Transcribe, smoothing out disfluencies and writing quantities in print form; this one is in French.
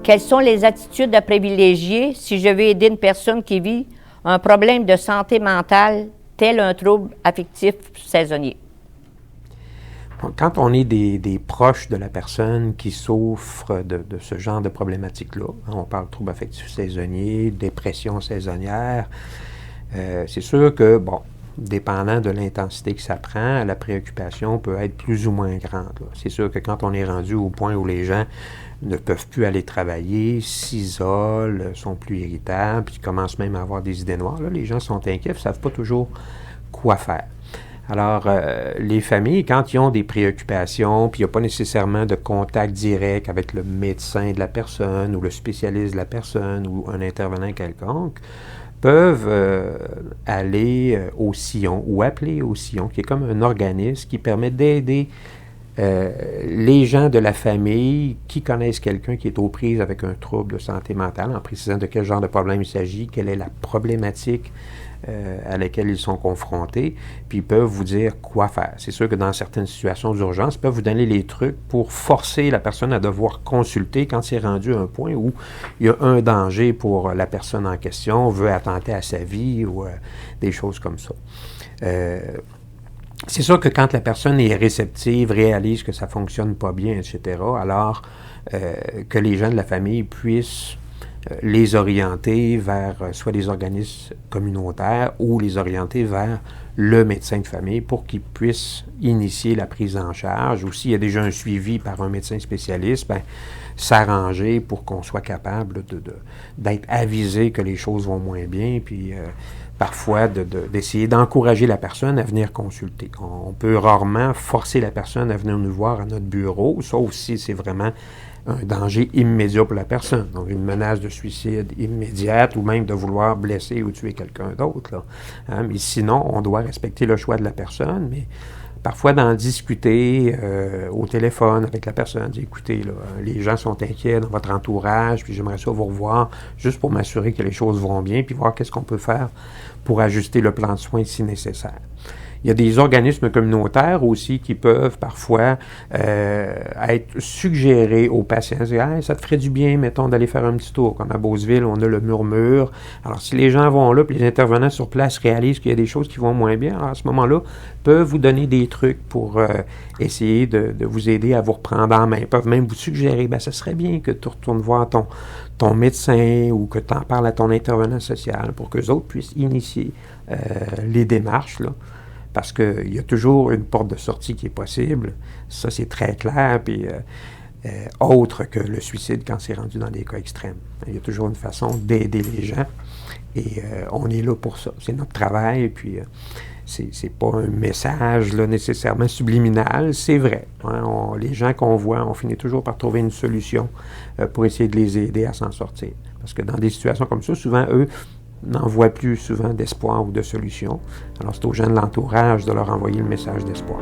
Quelles sont les attitudes à privilégier si je veux aider une personne qui vit un problème de santé mentale, tel un trouble affectif saisonnier? Quand on est des proches de la personne qui souffre de ce genre de problématique-là, on parle de trouble affectif saisonnier, dépression saisonnière, c'est sûr que, bon, dépendant de l'intensité que ça prend, la préoccupation peut être plus ou moins grande. C'est sûr que quand on est rendu au point où les gens ne peuvent plus aller travailler, s'isolent, sont plus irritables, puis commencent même à avoir des idées noires, là, les gens sont inquiets, ne savent pas toujours quoi faire. Alors, les familles, quand ils ont des préoccupations, puis il n'y a pas nécessairement de contact direct avec le médecin de la personne ou le spécialiste de la personne ou un intervenant quelconque, peuvent aller au Sillon ou appeler au Sillon, qui est comme un organisme qui permet d'aider les gens de la famille qui connaissent quelqu'un qui est aux prises avec un trouble de santé mentale, en précisant de quel genre de problème il s'agit, quelle est la problématique à laquelle ils sont confrontés, puis ils peuvent vous dire quoi faire. C'est sûr que dans certaines situations d'urgence, ils peuvent vous donner les trucs pour forcer la personne à devoir consulter quand c'est rendu à un point où il y a un danger pour la personne en question, veut attenter à sa vie ou des choses comme ça. C'est sûr que quand la personne est réceptive, réalise que ça ne fonctionne pas bien, etc., alors que les gens de la famille puissent les orienter vers soit des organismes communautaires ou les orienter vers le médecin de famille pour qu'il puisse initier la prise en charge, ou s'il y a déjà un suivi par un médecin spécialiste, bien, s'arranger pour qu'on soit capable d'être avisé que les choses vont moins bien, puis parfois d'essayer d'encourager la personne à venir consulter. On peut rarement forcer la personne à venir nous voir à notre bureau, sauf si c'est vraiment un danger immédiat pour la personne, donc une menace de suicide immédiate ou même de vouloir blesser ou tuer quelqu'un d'autre, là. Hein? Mais sinon, on doit respecter le choix de la personne, mais parfois d'en discuter au téléphone avec la personne, dire écoutez, là, les gens sont inquiets dans votre entourage, puis j'aimerais ça vous revoir juste pour m'assurer que les choses vont bien, puis voir qu'est-ce qu'on peut faire pour ajuster le plan de soins si nécessaire. Il y a des organismes communautaires aussi qui peuvent parfois être suggérés aux patients. Hey, ça te ferait du bien, mettons, d'aller faire un petit tour. Comme à Beauceville, on a le Murmure. Alors, si les gens vont là, puis les intervenants sur place réalisent qu'il y a des choses qui vont moins bien, alors à ce moment-là, peuvent vous donner des trucs pour essayer de vous aider à vous reprendre en main. Ils peuvent même vous suggérer, ben, ça serait bien que tu retournes voir ton médecin ou que tu en parles à ton intervenant social pour qu'eux autres puissent initier les démarches, là. Parce qu'il y a toujours une porte de sortie qui est possible. Ça, c'est très clair, puis autre que le suicide quand c'est rendu dans des cas extrêmes. Il y a toujours une façon d'aider les gens, et on est là pour ça. C'est notre travail, puis c'est pas un message là, nécessairement subliminal, c'est vrai. Hein, les gens qu'on voit, on finit toujours par trouver une solution pour essayer de les aider à s'en sortir. Parce que dans des situations comme ça, souvent, eux, n'en voient plus souvent d'espoir ou de solution. Alors, c'est aux gens de l'entourage de leur envoyer le message d'espoir.